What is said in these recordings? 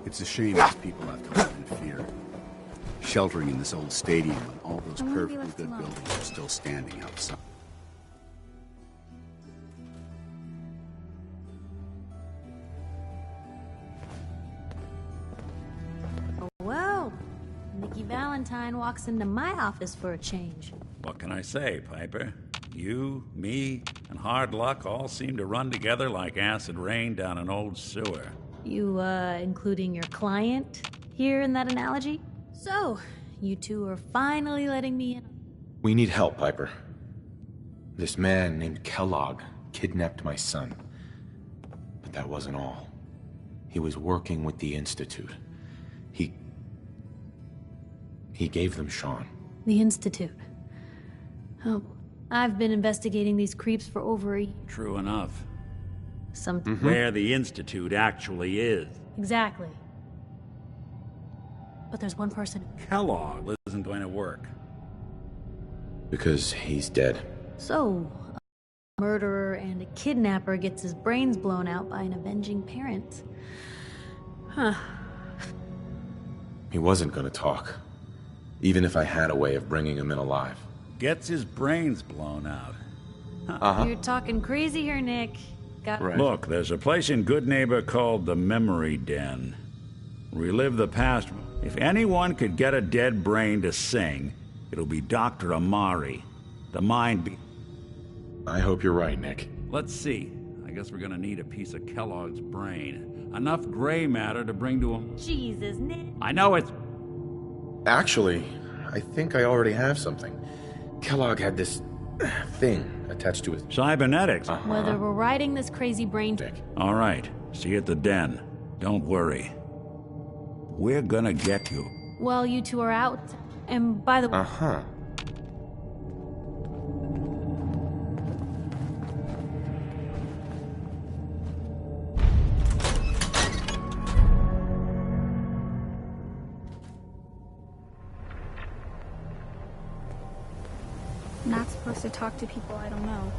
It's a shame these people have to live in fear. Sheltering in this old stadium when all those perfectly good buildings are still standing outside. Well, Nikki Valentine walks into my office for a change. What can I say, Piper? You, me, and hard luck all seem to run together like acid rain down an old sewer. You, including your client here in that analogy? So, you two are finally letting me in. We need help, Piper. This man named Kellogg kidnapped my son. But that wasn't all. He was working with the Institute. He gave them Sean. The Institute. Oh, I've been investigating these creeps for over a year. True enough. Where the Institute actually is. Exactly. But there's one person. Kellogg isn't going to work. Because he's dead. So, a murderer and a kidnapper gets his brains blown out by an avenging parent. Huh. He wasn't gonna talk. Even if I had a way of bringing him in alive. Gets his brains blown out. You're talking crazy here, Nick. Right. Look, there's a place in Good Neighbor called the Memory Den. Relive the past. If anyone could get a dead brain to sing, it'll be Dr. Amari. The mind be... I hope you're right, Nick. Let's see. I guess we're gonna need a piece of Kellogg's brain. Enough gray matter to bring to him. Jesus, Nick. I know it's... Actually, I think I already have something. Kellogg had this thing attached to his... Cybernetics. Whether we're riding this crazy brain... Nick. All right. See you at the den. Don't worry. We're gonna get you. Well, you two are out. And by the way... Not supposed to talk to people I don't know.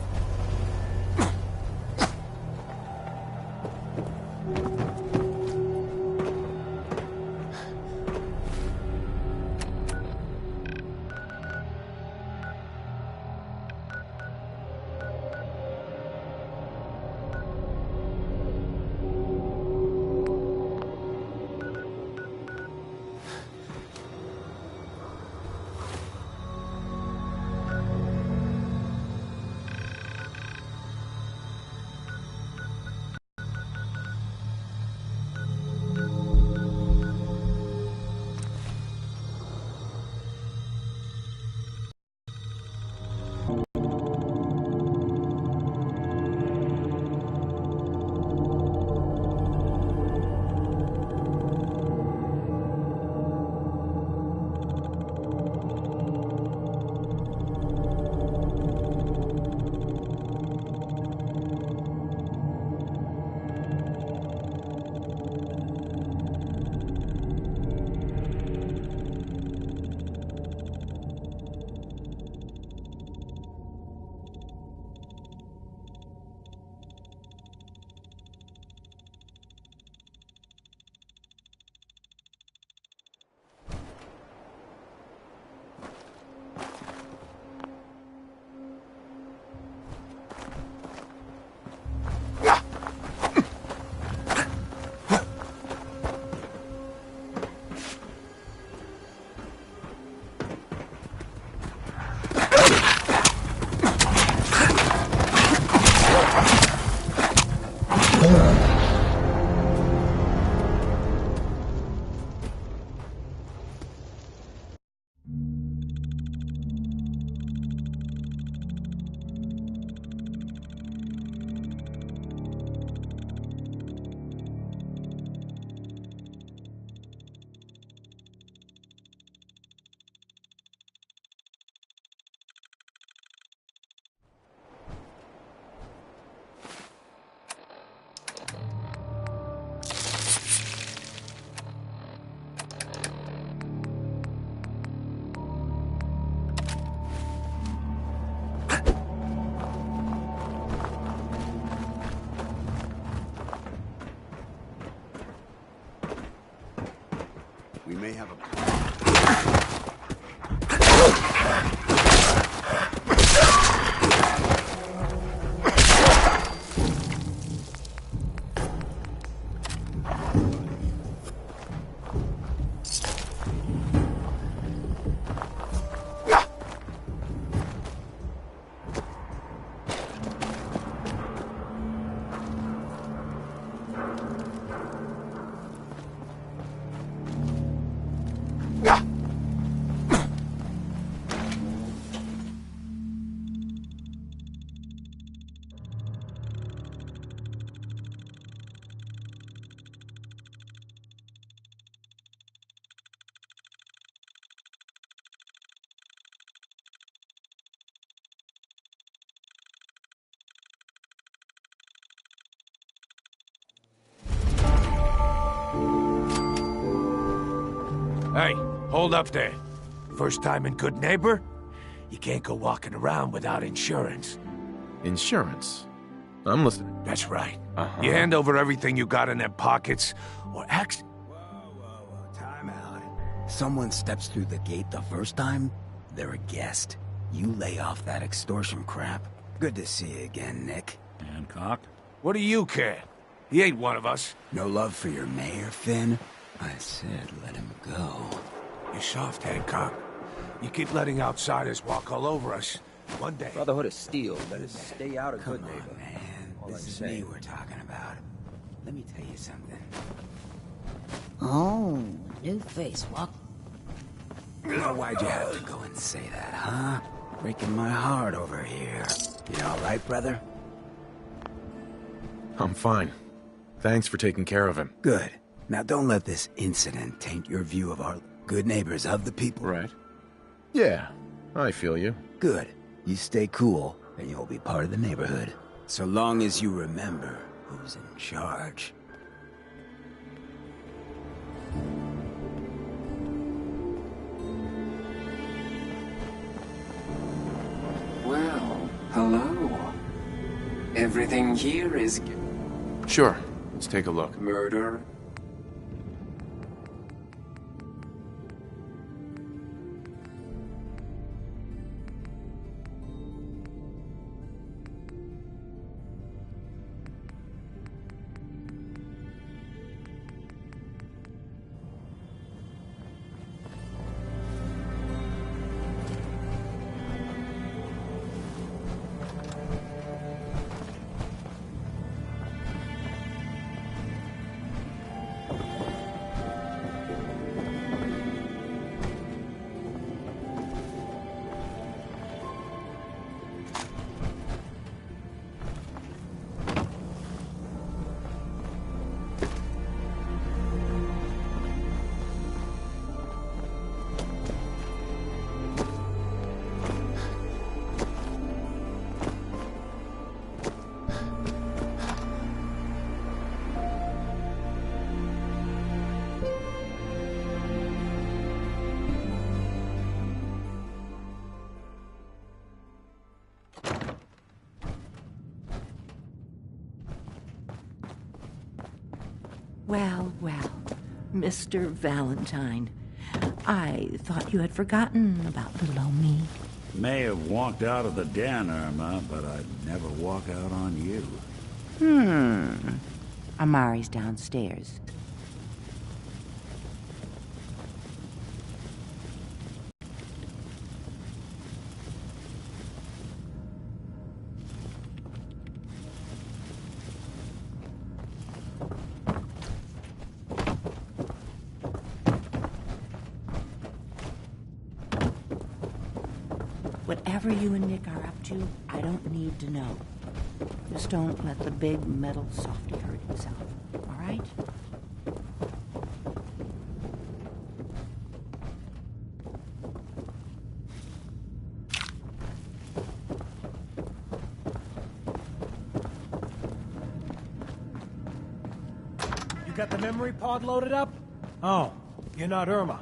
may have a... Hey, hold up there. First time in Good Neighbor? You can't go walking around without insurance. Insurance? I'm listening. That's right. Uh-huh. You hand over everything you got in them pockets, or act... Whoa, time out. Someone steps through the gate the first time, they're a guest. You lay off that extortion crap. Good to see you again, Nick. Hancock? What do you care? He ain't one of us. No love for your mayor, Finn? I said let him go. You're soft, Hancock. You keep letting outsiders walk all over us. One day... Brotherhood of Steel, better stay out of Come Good Neighbor. on, man. All This I'm is saying. me we're talking about. Let me tell you something. Oh, new face, what? Now, why'd you have to go and say that, huh? Breaking my heart over here. You all right, brother? I'm fine. Thanks for taking care of him. Good. Now don't let this incident taint your view of our good neighbors of the people. Right. Yeah, I feel you. Good. You stay cool, and you'll be part of the neighborhood. So long as you remember who's in charge. Well, hello. Everything here is Sure, let's take a look. murder. Well, well, Mr. Valentine. I thought you had forgotten about little old me. May have walked out of the den, Irma, but I'd never walk out on you. Amari's downstairs. Whatever you and Nick are up to, I don't need to know. Just don't let the big metal softy hurt himself, all right? You got the memory pod loaded up? Oh, you're not Irma.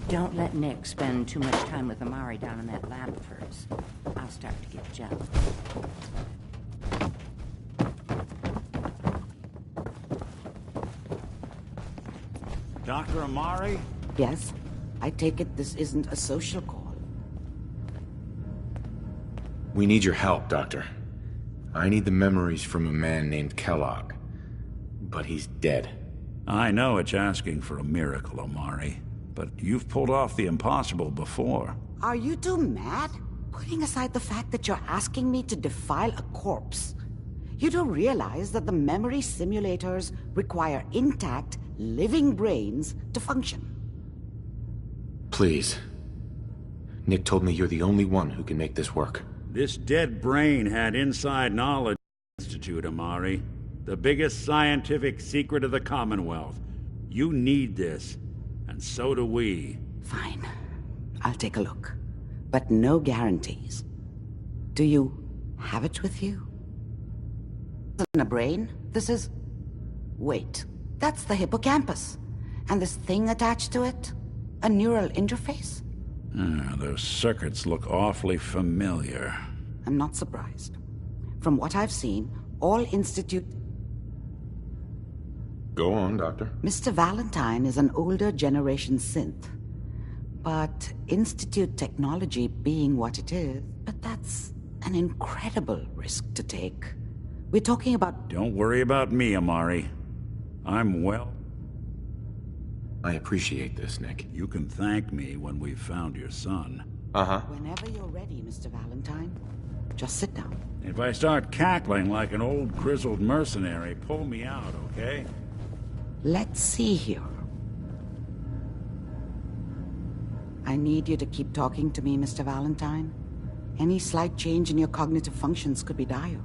Don't let Nick spend too much time with Amari down in that lab of hers. I'll start to get jealous. Dr. Amari? Yes? I take it this isn't a social call. We need your help, Doctor. I need the memories from a man named Kellogg. But he's dead. I know it's asking for a miracle, Amari. But you've pulled off the impossible before. Are you two mad? Putting aside the fact that you're asking me to defile a corpse, you do realize that the memory simulators require intact, living brains to function. Please. Nick told me you're the only one who can make this work. This dead brain had inside knowledge Institute, Amari. The biggest scientific secret of the Commonwealth. You need this, and so do we. Fine. I'll take a look. But no guarantees. Do you have it with you? This isn't a brain. This is... Wait. That's the hippocampus. And this thing attached to it? A neural interface? Those circuits look awfully familiar. I'm not surprised. From what I've seen, all Institute... Go on, Doctor. Mr. Valentine is an older generation synth. But Institute technology being what it is, but that's an incredible risk to take. We're talking about... Don't worry about me, Amari. I'm well. I appreciate this, Nick. You can thank me when we've found your son. Uh-huh. Whenever you're ready, Mr. Valentine. Just sit down. If I start cackling like an old grizzled mercenary, pull me out, okay? Let's see here. I need you to keep talking to me, Mr. Valentine. Any slight change in your cognitive functions could be dire.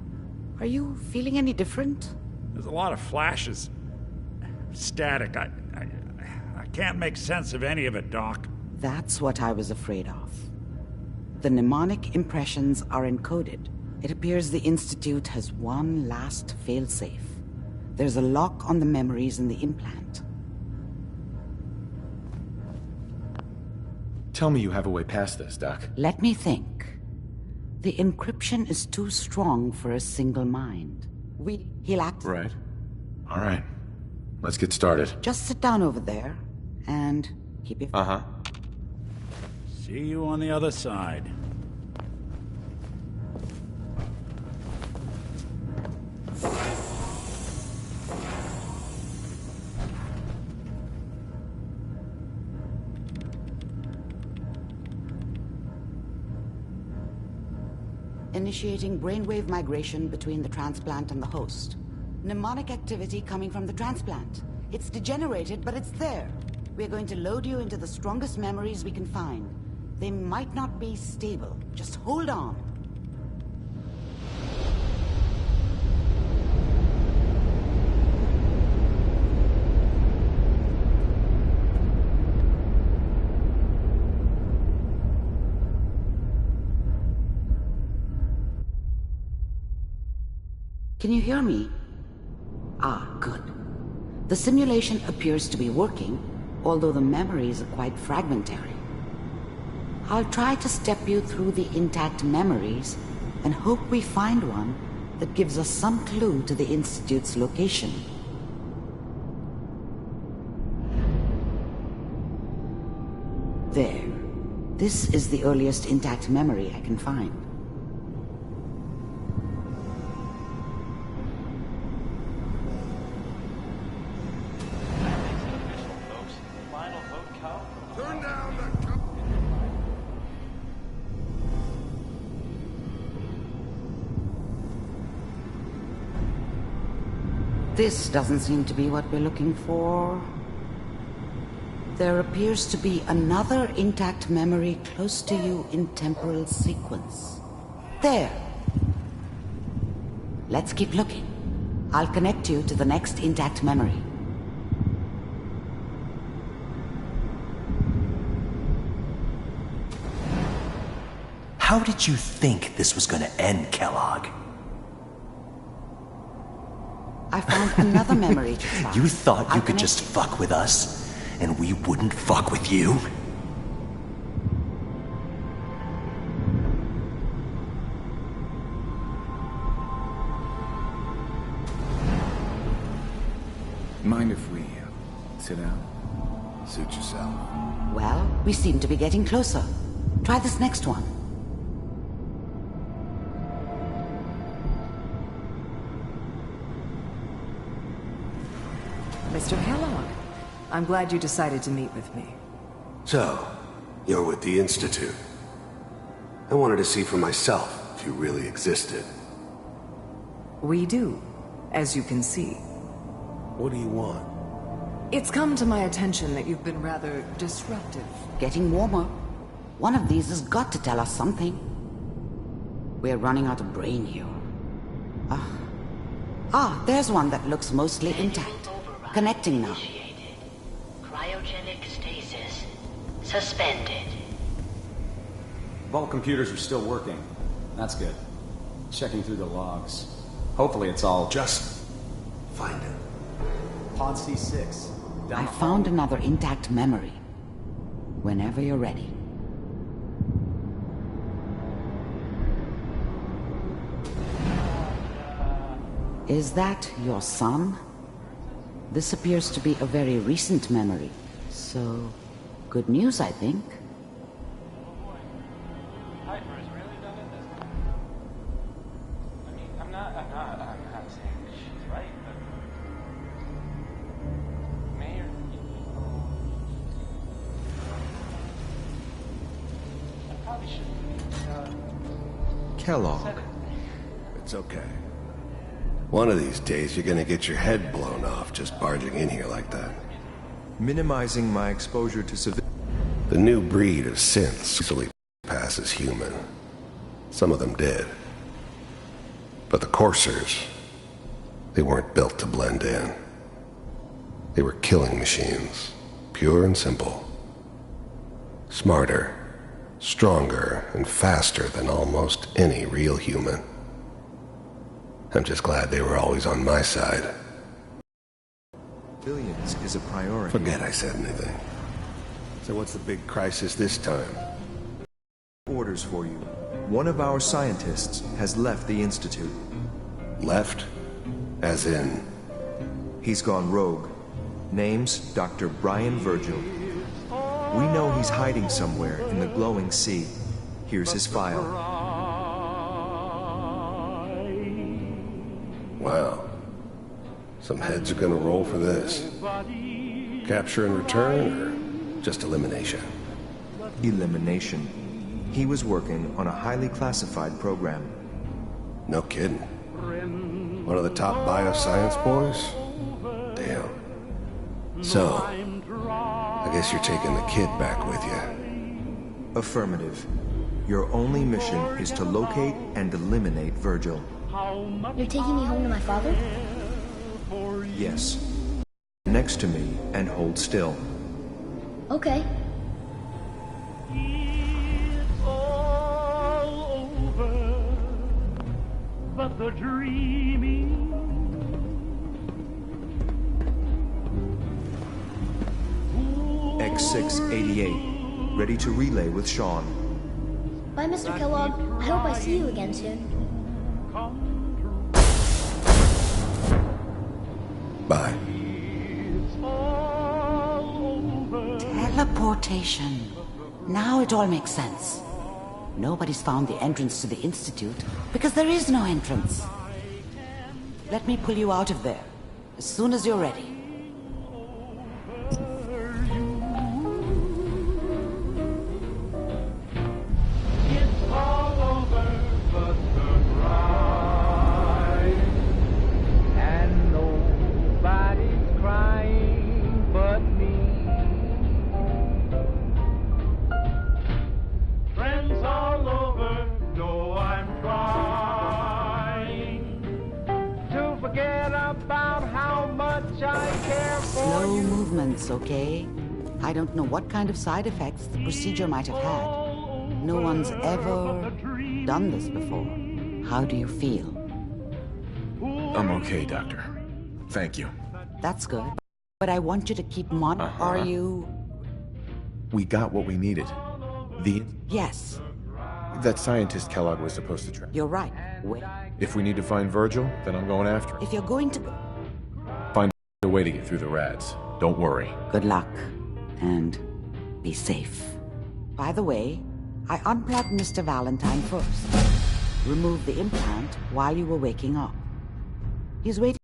Are you feeling any different? There's a lot of flashes. Static. I can't make sense of any of it, Doc. That's what I was afraid of. The mnemonic impressions are encoded. It appears the Institute has one last failsafe. There's a lock on the memories in the implant. Tell me you have a way past this, Doc. Let me think. The encryption is too strong for a single mind. He'll act... Right. All right. Let's get started. Just sit down over there, and keep your... Uh-huh. See you on the other side. Initiating brainwave migration between the transplant and the host. Mnemonic activity coming from the transplant. It's degenerated, but it's there. We're going to load you into the strongest memories we can find. They might not be stable. Just hold on. Can you hear me? Ah, good. The simulation appears to be working, although the memories are quite fragmentary. I'll try to step you through the intact memories and hope we find one that gives us some clue to the Institute's location. There. This is the earliest intact memory I can find. This doesn't seem to be what we're looking for. There appears to be another intact memory close to you in temporal sequence. There. Let's keep looking. I'll connect you to the next intact memory. How did you think this was gonna end, Kellogg? I found another memory to try. You thought you could just fuck with us, and we wouldn't fuck with you? Sit down. Suit yourself. Well, we seem to be getting closer. Try this next one. Mr. Kellogg, I'm glad you decided to meet with me. So, you're with the Institute. I wanted to see for myself if you really existed. We do, as you can see. What do you want? It's come to my attention that you've been rather disruptive. Getting warmer. One of these has got to tell us something. We're running out of brain here. There's one that looks mostly intact. Connecting now. Cryogenic stasis. Suspended. Vault computers are still working. That's good. Checking through the logs. Hopefully it's all... Just find it. Pod C6. I found another intact memory. Whenever you're ready. Is that your son? This appears to be a very recent memory. So, good news, I think. I'm not saying she's right, but... Mayor... I probably shouldn't... Kellogg. It's okay. One of these days you're gonna get your head blown off just barging in here like that. Minimizing my exposure to civil... The new breed of synths easily passes human. Some of them did. But the coursers, they weren't built to blend in. They were killing machines, pure and simple. Smarter, stronger, and faster than almost any real human. I'm just glad they were always on my side. Billions is a priority. Forget I said anything. So what's the big crisis this time? Orders for you. One of our scientists has left the Institute. Left? As in? He's gone rogue. Name's Dr. Brian Virgil. We know he's hiding somewhere in the glowing sea. Here's his file. Wow. Some heads are gonna roll for this. Capture and return, or just elimination? Elimination. He was working on a highly classified program. No kidding. One of the top bioscience boys? Damn. So, I guess you're taking the kid back with you. Affirmative. Your only mission is to locate and eliminate Virgil. You're taking me home to my father? Yes. Next to me and hold still. Okay. It's all over, but the dreaming. X688, ready to relay with Sean. Bye, Mr. Kellogg. I hope I see you again soon. Bye. Teleportation. Now it all makes sense. Nobody's found the entrance to the Institute because there is no entrance. Let me pull you out of there as soon as you're ready. Slow movements, okay? I don't know what kind of side effects the procedure might have had. No one's ever done this before. How do you feel? I'm okay, Doctor. Thank you. That's good. But I want you to keep Are you... We got what we needed. Yes. That scientist Kellogg was supposed to track. You're right. Wait. If we need to find Virgil, then I'm going after him. If you're going to... Find a way to get through the rats. Don't worry. Good luck, and be safe. By the way, I unplugged Mr. Valentine first. Removed the implant while you were waking up. He's waiting.